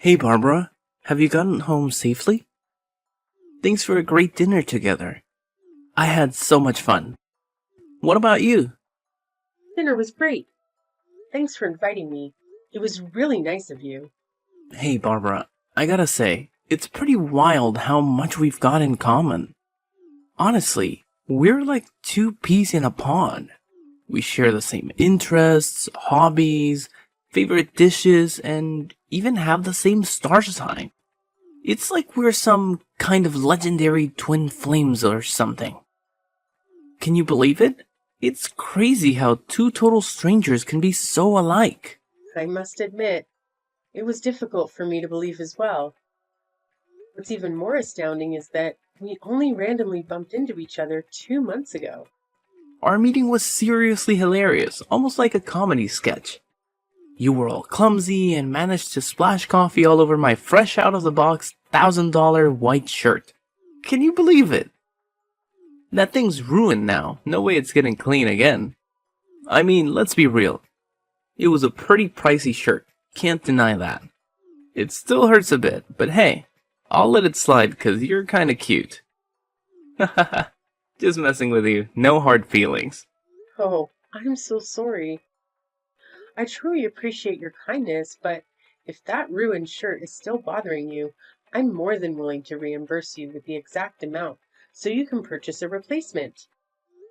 Hey Barbara, have you gotten home safely? Thanks for a great dinner together. I had so much fun. What about you? Dinner was great. Thanks for inviting me. It was really nice of you. Hey Barbara, I gotta say, it's pretty wild how much we've got in common. Honestly, we're like two peas in a pod. We share the same interests, hobbies, favorite dishes, and even have the same star sign. It's like we're some kind of legendary twin flames or something. Can you believe it? It's crazy how two total strangers can be so alike. I must admit, it was difficult for me to believe as well. What's even more astounding is that we only randomly bumped into each other 2 months ago. Our meeting was seriously hilarious, almost like a comedy sketch. You were all clumsy and managed to splash coffee all over my fresh out of the box $1,000 white shirt. Can you believe it? That thing's ruined now. No way it's getting clean again. I mean, let's be real. It was a pretty pricey shirt. Can't deny that. It still hurts a bit, but hey, I'll let it slide because you're kinda cute. Hahaha, just messing with you. No hard feelings. Oh, I'm so sorry. I truly appreciate your kindness, but if that ruined shirt is still bothering you, I'm more than willing to reimburse you with the exact amount so you can purchase a replacement.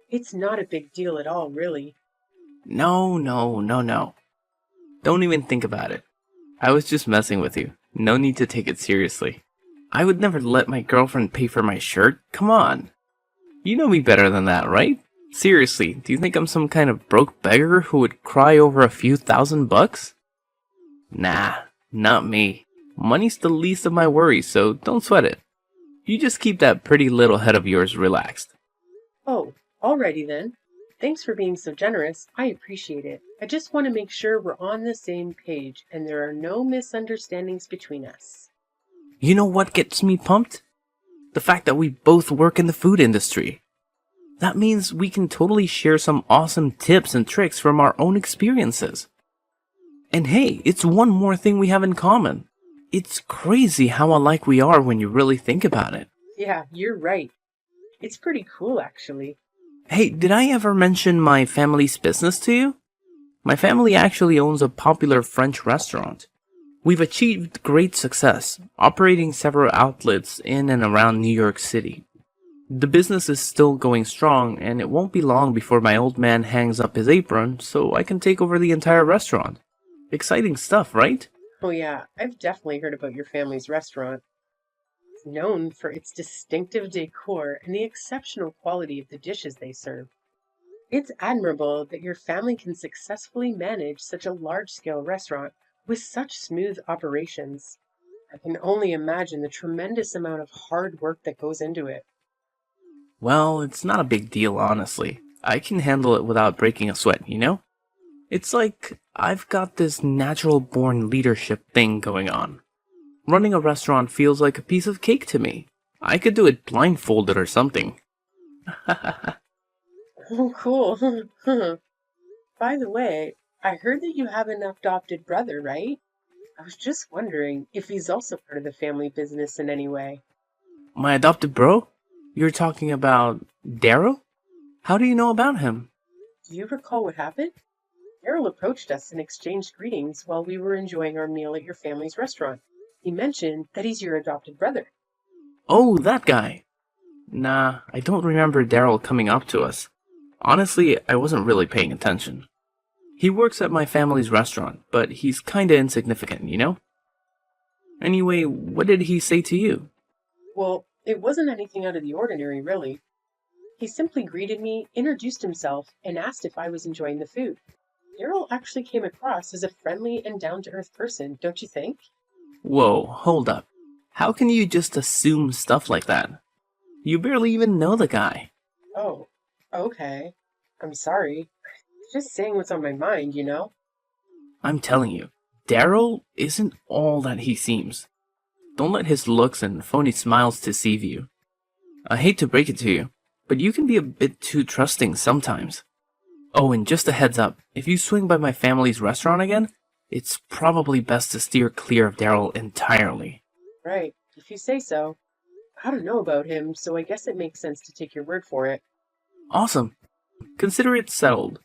It's not a big deal at all, really. No. Don't even think about it. I was just messing with you. No need to take it seriously. I would never let my girlfriend pay for my shirt. Come on. You know me better than that, right? Seriously, do you think I'm some kind of broke beggar who would cry over a few $1,000? Nah, not me. Money's the least of my worries, so don't sweat it. You just keep that pretty little head of yours relaxed. Oh, alrighty then. Thanks for being so generous. I appreciate it. I just want to make sure we're on the same page and there are no misunderstandings between us. You know what gets me pumped? The fact that we both work in the food industry. That means we can totally share some awesome tips and tricks from our own experiences. And hey, it's one more thing we have in common. It's crazy how alike we are when you really think about it. Yeah, you're right. It's pretty cool, actually. Hey, did I ever mention my family's business to you? My family actually owns a popular French restaurant. We've achieved great success, operating several outlets in and around New York City. The business is still going strong, and it won't be long before my old man hangs up his apron so I can take over the entire restaurant. Exciting stuff, right? Oh, yeah, I've definitely heard about your family's restaurant. It's known for its distinctive decor and the exceptional quality of the dishes they serve. It's admirable that your family can successfully manage such a large scale restaurant with such smooth operations. I can only imagine the tremendous amount of hard work that goes into it. Well, it's not a big deal, honestly. I can handle it without breaking a sweat, you know? It's like I've got this natural born leadership thing going on. Running a restaurant feels like a piece of cake to me. I could do it blindfolded or something. Oh, cool. By the way, I heard that you have an adopted brother, right? I was just wondering if he's also part of the family business in any way. My adopted bro? You're talking about Daryl? How do you know about him? Do you recall what happened? Errol approached us and exchanged greetings while we were enjoying our meal at your family's restaurant. He mentioned that he's your adopted brother. Oh, that guy. Nah, I don't remember Daryl coming up to us. Honestly, I wasn't really paying attention. He works at my family's restaurant, but he's kinda insignificant, you know? Anyway, what did he say to you? Well, it wasn't anything out of the ordinary, really. He simply greeted me, introduced himself, and asked if I was enjoying the food. Errol actually came across as a friendly and down to earth person, don't you think? Whoa, hold up. How can you just assume stuff like that? You barely even know the guy. Oh, okay. I'm sorry. Just saying what's on my mind, you know? I'm telling you, Daryl isn't all that he seems. Don't let his looks and phony smiles deceive you. I hate to break it to you, but you can be a bit too trusting sometimes. Oh, and just a heads up, if you swing by my family's restaurant again, It's probably best to steer clear of Daryl entirely. Right, if you say so. I don't know about him, so I guess it makes sense to take your word for it. Awesome. Consider it settled.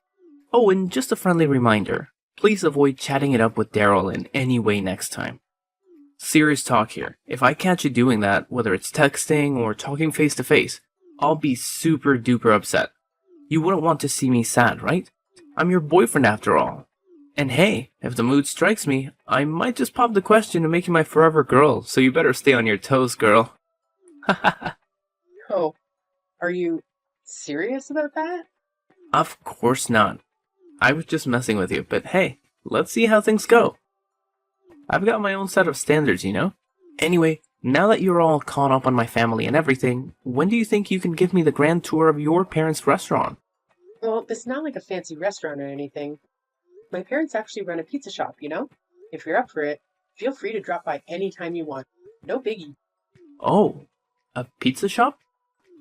Oh, and just a friendly reminder, please avoid chatting it up with Daryl in any way next time. Serious talk here. If I catch you doing that, whether it's texting or talking face to face, I'll be super duper upset. You wouldn't want to see me sad, right? I'm your boyfriend after all. And hey, if the mood strikes me, I might just pop the question to make you my forever girl, so you better stay on your toes, girl. Oh, are you serious about that? Of course not. I was just messing with you, but hey, let's see how things go. I've got my own set of standards, you know? Anyway, now that you're all caught up on my family and everything, when do you think you can give me the grand tour of your parents' restaurant? Well, it's not like a fancy restaurant or anything. My parents actually run a pizza shop, you know? If you're up for it, feel free to drop by anytime you want. No biggie. Oh, a pizza shop?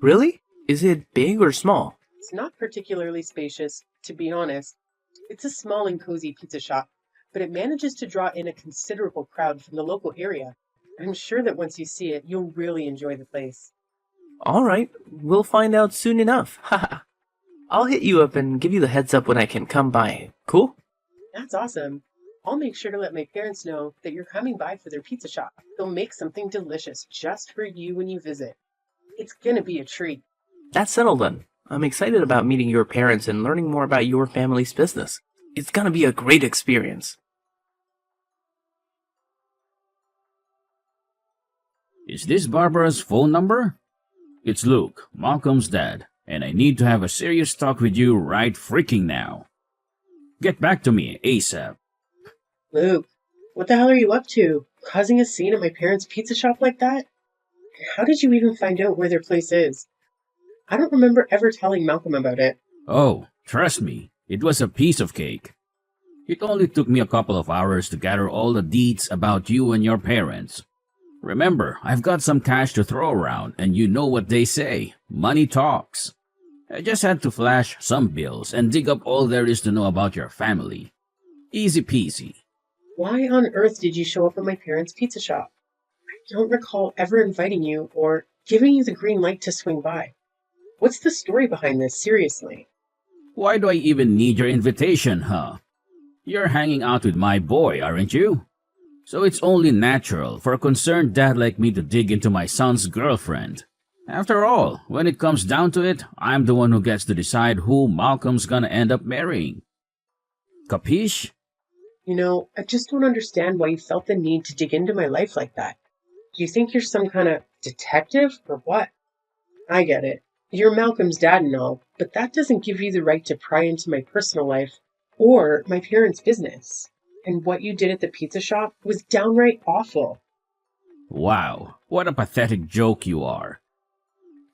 Really? Is it big or small? It's not particularly spacious, to be honest. It's a small and cozy pizza shop, but it manages to draw in a considerable crowd from the local area. I'm sure that once you see it, you'll really enjoy the place. Alright, we'll find out soon enough. Haha. I'll hit you up and give you the heads up when I can come by. Cool? That's awesome. I'll make sure to let my parents know that you're coming by for their pizza shop. They'll make something delicious just for you when you visit. It's gonna be a treat. That's settled then. I'm excited about meeting your parents and learning more about your family's business. It's gonna be a great experience. Is this Barbara's phone number? It's Luke, Malcolm's dad, and I need to have a serious talk with you right freaking now. Get back to me ASAP. Luke, what the hell are you up to? Causing a scene at my parents' pizza shop like that? How did you even find out where their place is? I don't remember ever telling Malcolm about it. Oh, trust me, it was a piece of cake. It only took me a couple of hours to gather all the deets about you and your parents. Remember, I've got some cash to throw around, and you know what they say, money talks. I just had to flash some bills and dig up all there is to know about your family. Easy peasy. Why on earth did you show up at my parents' pizza shop? I don't recall ever inviting you or giving you the green light to swing by. What's the story behind this, seriously? Why do I even need your invitation, huh? You're hanging out with my boy, aren't you? So it's only natural for a concerned dad like me to dig into my son's girlfriend. After all, when it comes down to it, I'm the one who gets to decide who Malcolm's gonna end up marrying. Capiche? You know, I just don't understand why you felt the need to dig into my life like that. Do you think you're some kind of detective or what? I get it. You're Malcolm's dad and all, but that doesn't give you the right to pry into my personal life or my parents' business. And what you did at the pizza shop was downright awful. Wow, what a pathetic joke you are.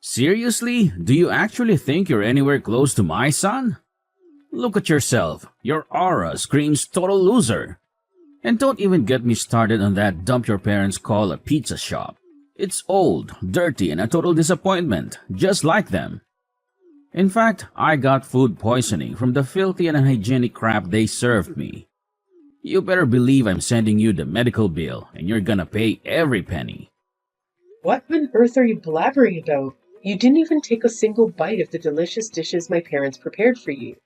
Seriously? Do you actually think you're anywhere close to my son? Look at yourself. Your aura screams total loser. And don't even get me started on that dump your parents call a pizza shop. It's old, dirty, and a total disappointment, just like them. In fact, I got food poisoning from the filthy and unhygienic crap they served me. You better believe I'm sending you the medical bill, and you're gonna pay every penny. What on earth are you blabbering about? You didn't even take a single bite of the delicious dishes my parents prepared for you.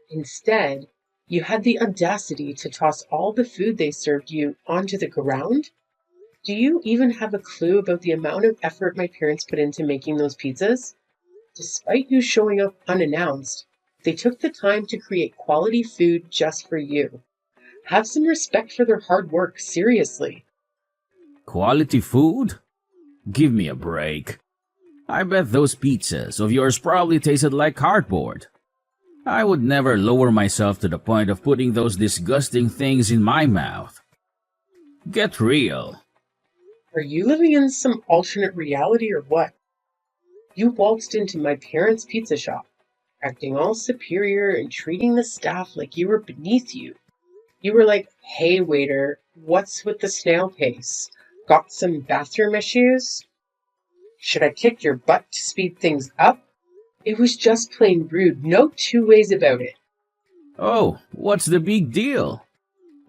Instead, you had the audacity to toss all the food they served you onto the ground? Do you even have a clue about the amount of effort my parents put into making those pizzas? Despite you showing up unannounced, they took the time to create quality food just for you. Have some respect for their hard work, seriously. Quality food? Give me a break. I bet those pizzas of yours probably tasted like cardboard. I would never lower myself to the point of putting those disgusting things in my mouth. Get real. Are you living in some alternate reality or what? You waltzed into my parents' pizza shop, acting all superior and treating the staff like you were beneath you. You were like, "Hey waiter, what's with the snail pace? Got some bathroom issues? Should I kick your butt to speed things up?" It was just plain rude, no two ways about it. Oh, what's the big deal?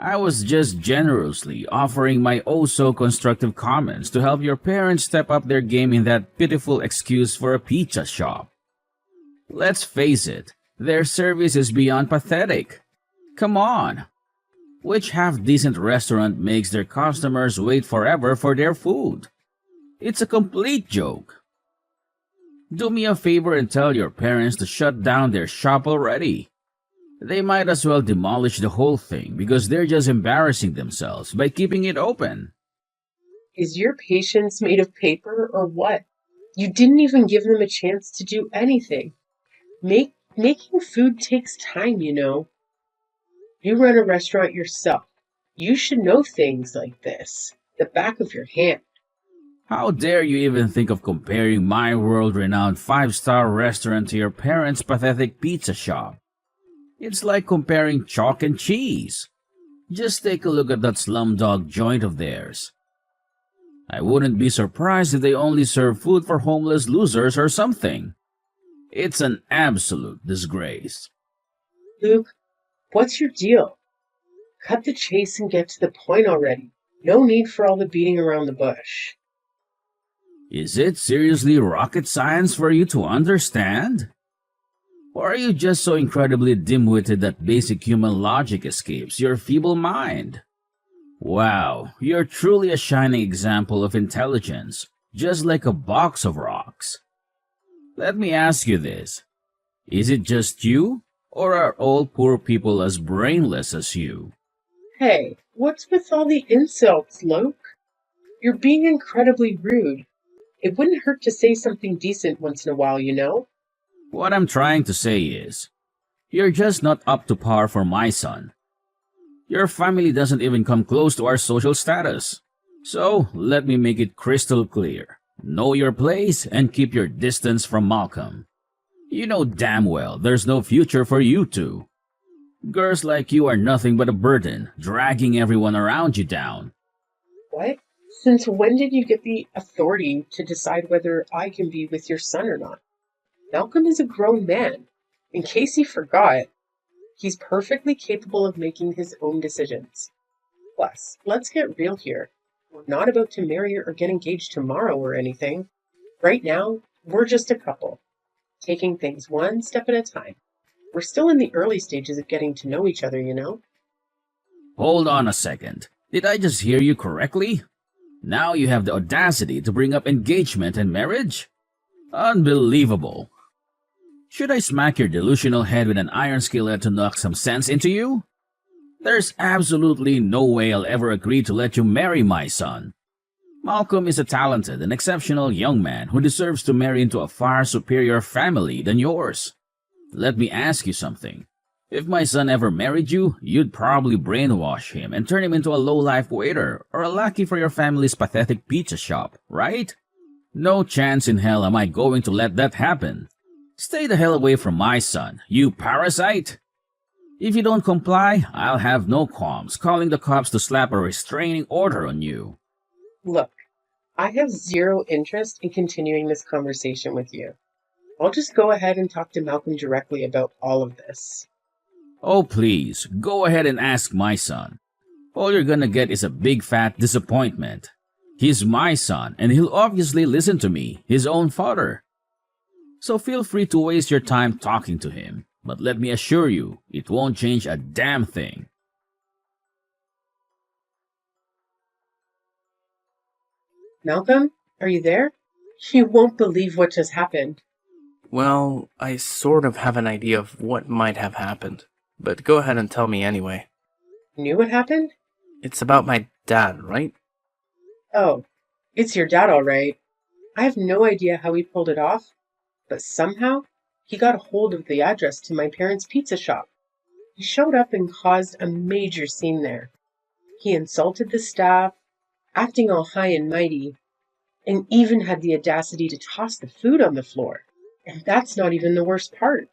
I was just generously offering my oh so constructive comments to help your parents step up their game in that pitiful excuse for a pizza shop. Let's face it, their service is beyond pathetic. Come on. Which half-decent restaurant makes their customers wait forever for their food? It's a complete joke. Do me a favor and tell your parents to shut down their shop already. They might as well demolish the whole thing because they're just embarrassing themselves by keeping it open. Is your patience made of paper or what? You didn't even give them a chance to do anything. Making food takes time, you know. You run a restaurant yourself. You should know things like this. The back of your hand. How dare you even think of comparing my world-renowned five-star restaurant to your parents' pathetic pizza shop? It's like comparing chalk and cheese. Just take a look at that slumdog joint of theirs. I wouldn't be surprised if they only serve food for homeless losers or something. It's an absolute disgrace. Luke, what's your deal? Cut the chase and get to the point already. No need for all the beating around the bush. Is it seriously rocket science for you to understand? Or are you just so incredibly dim-witted that basic human logic escapes your feeble mind? Wow, you're truly a shining example of intelligence, just like a box of rocks. Let me ask you this. Is it just you, or are all poor people as brainless as you? Hey, what's with all the insults, Luke? You're being incredibly rude. It wouldn't hurt to say something decent once in a while, you know? What I'm trying to say is, you're just not up to par for my son. Your family doesn't even come close to our social status. So, let me make it crystal clear. Know your place and keep your distance from Malcolm. You know damn well there's no future for you two. Girls like you are nothing but a burden, dragging everyone around you down. What? Since when did you get the authority to decide whether I can be with your son or not? Malcolm is a grown man. In case he forgot, he's perfectly capable of making his own decisions. Plus, let's get real here. We're not about to marry or get engaged tomorrow or anything. Right now, we're just a couple, taking things one step at a time. We're still in the early stages of getting to know each other, you know? Hold on a second. Did I just hear you correctly? Now you have the audacity to bring up engagement and marriage? Unbelievable. Should I smack your delusional head with an iron skillet to knock some sense into you? There's absolutely no way I'll ever agree to let you marry my son. Malcolm is a talented and exceptional young man who deserves to marry into a far superior family than yours. Let me ask you something. If my son ever married you, you'd probably brainwash him and turn him into a low-life waiter or a lackey for your family's pathetic pizza shop, right? No chance in hell am I going to let that happen. Stay the hell away from my son, you parasite! If you don't comply, I'll have no qualms calling the cops to slap a restraining order on you. Look, I have zero interest in continuing this conversation with you. I'll just go ahead and talk to Malcolm directly about all of this. Oh please, go ahead and ask my son. All you're gonna get is a big fat disappointment. He's my son, and he'll obviously listen to me, his own father. So feel free to waste your time talking to him, but let me assure you, it won't change a damn thing. Malcolm, are you there? You won't believe what just happened. Well, I sort of have an idea of what might have happened, but go ahead and tell me anyway. Knew what happened? It's about my dad, right? Oh, it's your dad, all right. I have no idea how he pulled it off, but somehow he got a hold of the address to my parents' pizza shop. He showed up and caused a major scene there. He insulted the staff, acting all high and mighty, and even had the audacity to toss the food on the floor. And that's not even the worst part.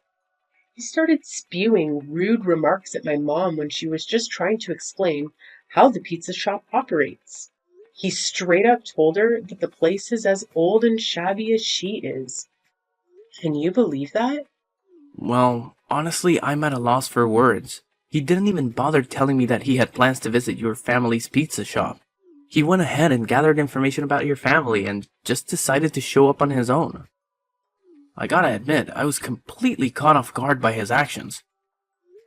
He started spewing rude remarks at my mom when she was just trying to explain how the pizza shop operates. He straight up told her that the place is as old and shabby as she is. Can you believe that? Well, honestly, I'm at a loss for words. He didn't even bother telling me that he had plans to visit your family's pizza shop. He went ahead and gathered information about your family and just decided to show up on his own. I gotta admit, I was completely caught off guard by his actions.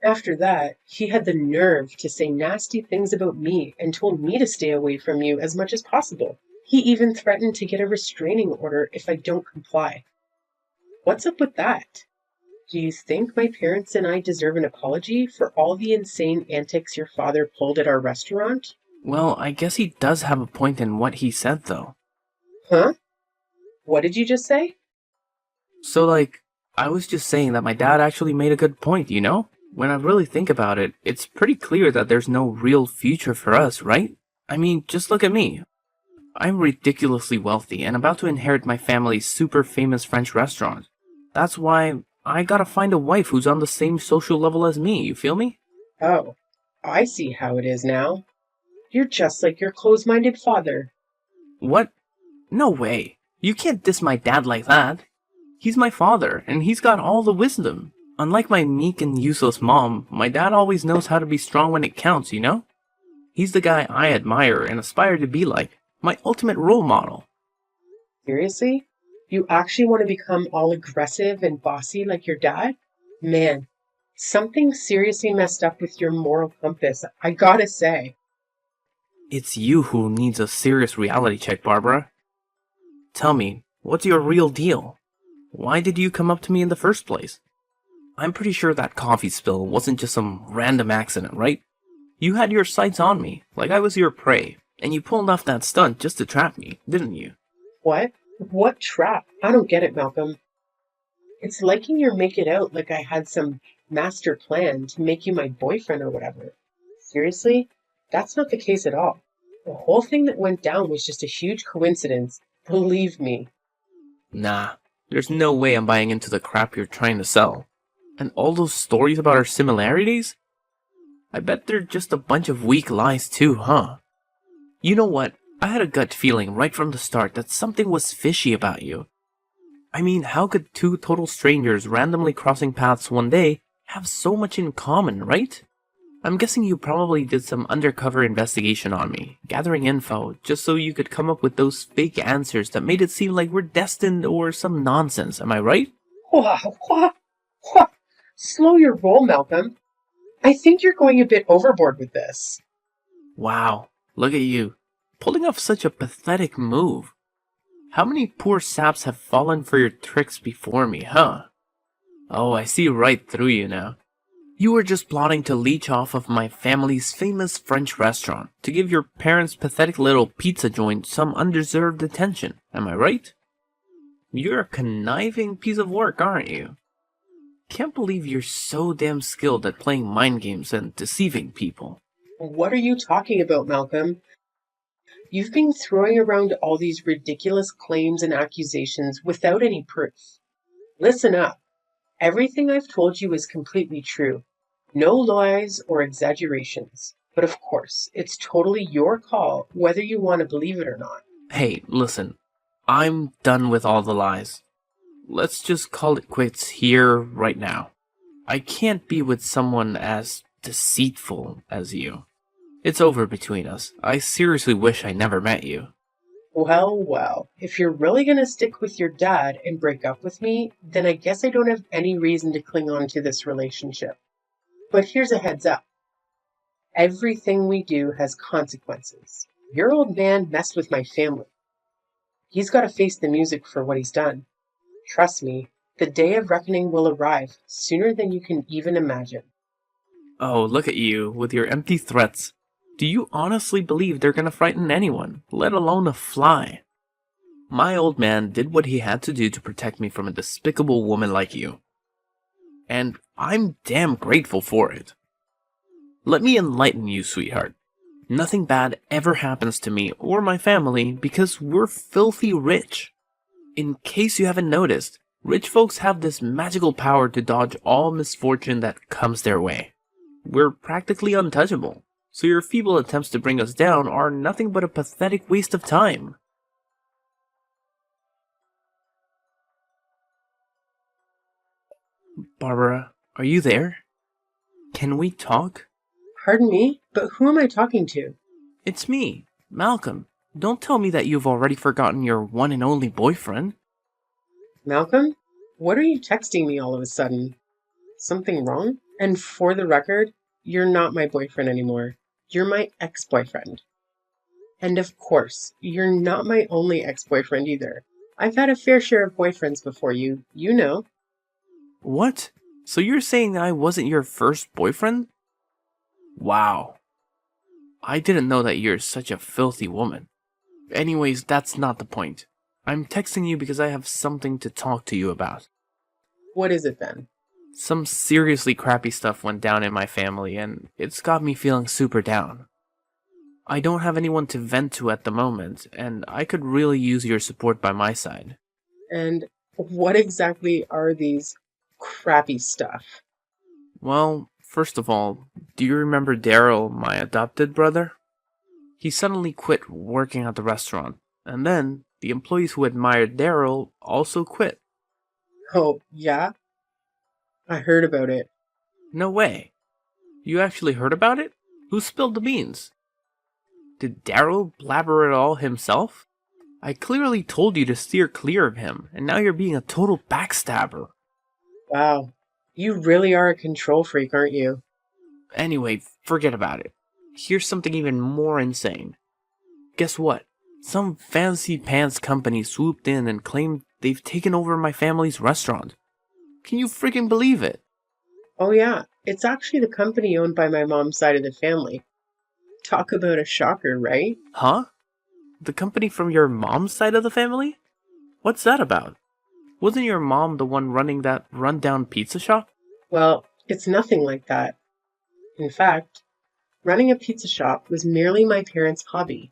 After that, he had the nerve to say nasty things about me and told me to stay away from you as much as possible. He even threatened to get a restraining order if I don't comply. What's up with that? Do you think my parents and I deserve an apology for all the insane antics your father pulled at our restaurant? Well, I guess he does have a point in what he said, though. Huh? What did you just say? So, I was just saying that my dad actually made a good point, you know? When I really think about it, it's pretty clear that there's no real future for us, right? I mean, just look at me. I'm ridiculously wealthy and about to inherit my family's super famous French restaurant. That's why I gotta find a wife who's on the same social level as me, you feel me? Oh, I see how it is now. You're just like your close-minded father. What? No way. You can't diss my dad like that. He's my father, and he's got all the wisdom. Unlike my meek and useless mom, my dad always knows how to be strong when it counts, you know? He's the guy I admire and aspire to be like. My ultimate role model. Seriously? You actually want to become all aggressive and bossy like your dad? Man, something seriously messed up with your moral compass, I gotta say. It's you who needs a serious reality check, Barbara. Tell me, what's your real deal? Why did you come up to me in the first place? I'm pretty sure that coffee spill wasn't just some random accident, right? You had your sights on me, like I was your prey, and you pulled off that stunt just to trap me, didn't you? What? What trap? I don't get it, Malcolm. It's liking you make it out like I had some master plan to make you my boyfriend or whatever. Seriously? That's not the case at all. The whole thing that went down was just a huge coincidence. Believe me. Nah, there's no way I'm buying into the crap you're trying to sell. And all those stories about our similarities? I bet they're just a bunch of weak lies too, huh? You know what? I had a gut feeling right from the start that something was fishy about you. I mean, how could two total strangers randomly crossing paths one day have so much in common, right? I'm guessing you probably did some undercover investigation on me, gathering info, just so you could come up with those fake answers that made it seem like we're destined or some nonsense, am I right? Wow, what? Slow your roll, Malcolm. I think you're going a bit overboard with this. Wow, look at you, pulling off such a pathetic move. How many poor saps have fallen for your tricks before me, huh? Oh, I see right through you now. You were just plotting to leech off of my family's famous French restaurant to give your parents' pathetic little pizza joint some undeserved attention, am I right? You're a conniving piece of work, aren't you? Can't believe you're so damn skilled at playing mind games and deceiving people. What are you talking about, Malcolm? You've been throwing around all these ridiculous claims and accusations without any proof. Listen up. Everything I've told you is completely true. No lies or exaggerations. But of course, it's totally your call whether you want to believe it or not. Hey, listen. I'm done with all the lies. Let's just call it quits here, right now. I can't be with someone as deceitful as you. It's over between us. I seriously wish I never met you. Well, if you're really going to stick with your dad and break up with me, then I guess I don't have any reason to cling on to this relationship. But here's a heads up. Everything we do has consequences. Your old man messed with my family. He's got to face the music for what he's done. Trust me, the day of reckoning will arrive sooner than you can even imagine. Oh, look at you, with your empty threats. Do you honestly believe they're gonna frighten anyone, let alone a fly? My old man did what he had to do to protect me from a despicable woman like you. And I'm damn grateful for it. Let me enlighten you, sweetheart. Nothing bad ever happens to me or my family because we're filthy rich. In case you haven't noticed, rich folks have this magical power to dodge all misfortune that comes their way. We're practically untouchable, so your feeble attempts to bring us down are nothing but a pathetic waste of time. Barbara, are you there? Can we talk? Pardon me, but who am I talking to? It's me, Malcolm. Don't tell me that you've already forgotten your one and only boyfriend. Malcolm? What are you texting me all of a sudden? Something wrong? And for the record, you're not my boyfriend anymore. You're my ex-boyfriend. And of course, you're not my only ex-boyfriend either. I've had a fair share of boyfriends before you, you know. What? So you're saying that I wasn't your first boyfriend? Wow. I didn't know that you're such a filthy woman. Anyways, that's not the point. I'm texting you because I have something to talk to you about. What is it then? Some seriously crappy stuff went down in my family, and it's got me feeling super down. I don't have anyone to vent to at the moment, and I could really use your support by my side. And what exactly are these crappy stuff? Well, first of all, do you remember Daryl, my adopted brother? He suddenly quit working at the restaurant, and then the employees who admired Daryl also quit. Oh, yeah? I heard about it. No way. You actually heard about it? Who spilled the beans? Did Daryl blabber it all himself? I clearly told you to steer clear of him, and now you're being a total backstabber. Wow. You really are a control freak, aren't you? Anyway, forget about it. Here's something even more insane. Guess what? Some fancy pants company swooped in and claimed they've taken over my family's restaurant. Can you freaking believe it? Oh, yeah. It's actually the company owned by my mom's side of the family. Talk about a shocker, right? Huh? The company from your mom's side of the family? What's that about? Wasn't your mom the one running that rundown pizza shop? Well, it's nothing like that. In fact, running a pizza shop was merely my parents' hobby.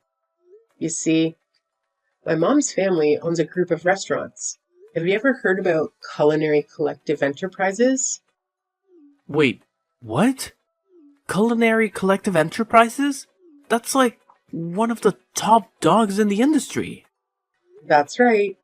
You see, my mom's family owns a group of restaurants. Have you ever heard about Culinary Collective Enterprises? Wait, what? Culinary Collective Enterprises? That's like one of the top dogs in the industry. That's right.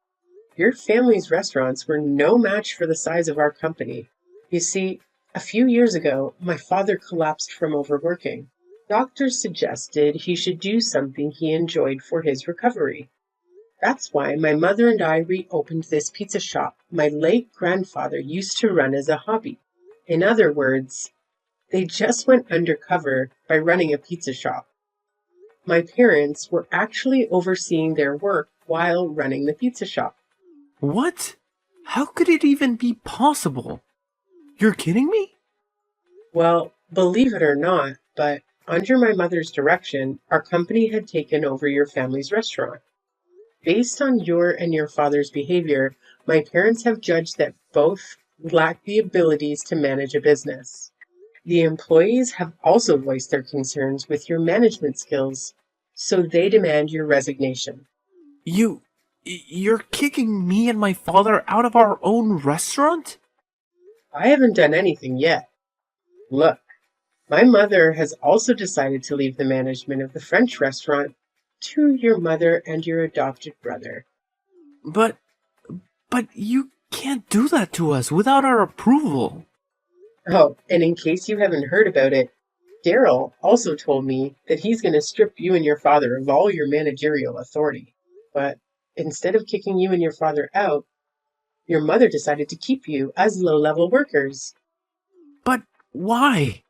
Your family's restaurants were no match for the size of our company. You see, a few years ago, my father collapsed from overworking. Doctors suggested he should do something he enjoyed for his recovery. That's why my mother and I reopened this pizza shop my late grandfather used to run as a hobby. In other words, they just went undercover by running a pizza shop. My parents were actually overseeing their work while running the pizza shop. What? How could it even be possible? You're kidding me? Well, believe it or not, but under my mother's direction, our company had taken over your family's restaurant. Based on your and your father's behavior, my parents have judged that both lack the abilities to manage a business. The employees have also voiced their concerns with your management skills, so they demand your resignation. You're kicking me and my father out of our own restaurant? I haven't done anything yet. Look, my mother has also decided to leave the management of the French restaurant to your mother and your adopted brother. But you can't do that to us without our approval. Oh, and in case you haven't heard about it, Daryl also told me that he's going to strip you and your father of all your managerial authority. But instead of kicking you and your father out, your mother decided to keep you as low-level workers. But why?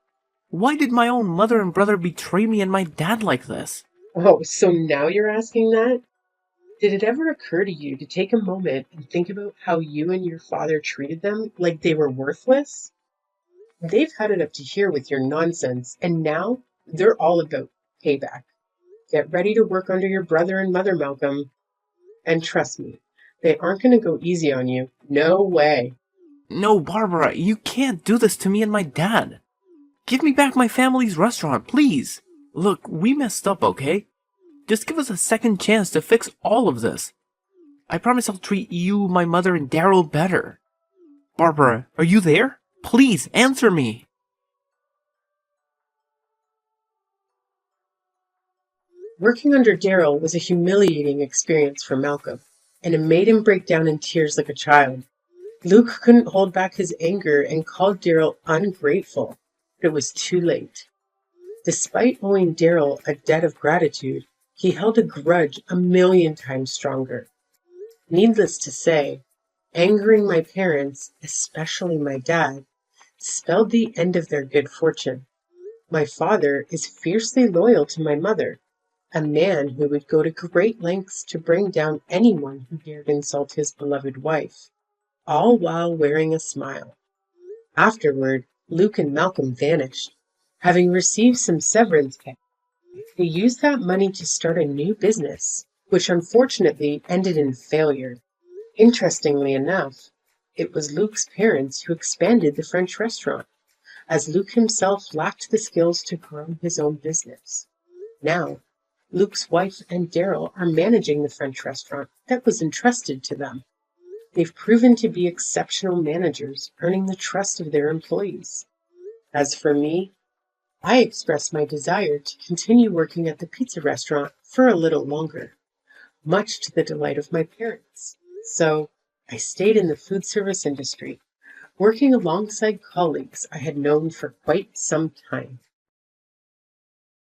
Why did my own mother and brother betray me and my dad like this? Oh, so now you're asking that? Did it ever occur to you to take a moment and think about how you and your father treated them like they were worthless? They've had it up to here with your nonsense, and now they're all about payback. Get ready to work under your brother and mother, Malcolm. And trust me, they aren't going to go easy on you. No way. No, Barbara, you can't do this to me and my dad. Give me back my family's restaurant, please. Look, we messed up, okay? Just give us a second chance to fix all of this. I promise I'll treat you, my mother, and Daryl better. Barbara, are you there? Please, answer me. Working under Daryl was a humiliating experience for Malcolm, and it made him break down in tears like a child. Luke couldn't hold back his anger and called Daryl ungrateful. but it was too late. Despite owing Daryl a debt of gratitude, he held a grudge 1,000,000 times stronger. Needless to say, angering my parents, especially my dad, spelled the end of their good fortune. My father is fiercely loyal to my mother, a man who would go to great lengths to bring down anyone who dared insult his beloved wife, all while wearing a smile. Afterward, Luke and Malcolm vanished, having received some severance pay. They used that money to start a new business, which unfortunately ended in failure. Interestingly enough, it was Luke's parents who expanded the French restaurant, as Luke himself lacked the skills to grow his own business. Now, Luke's wife and Daryl are managing the French restaurant that was entrusted to them. They've proven to be exceptional managers, earning the trust of their employees. As for me, I expressed my desire to continue working at the pizza restaurant for a little longer, much to the delight of my parents. So I stayed in the food service industry, working alongside colleagues I had known for quite some time.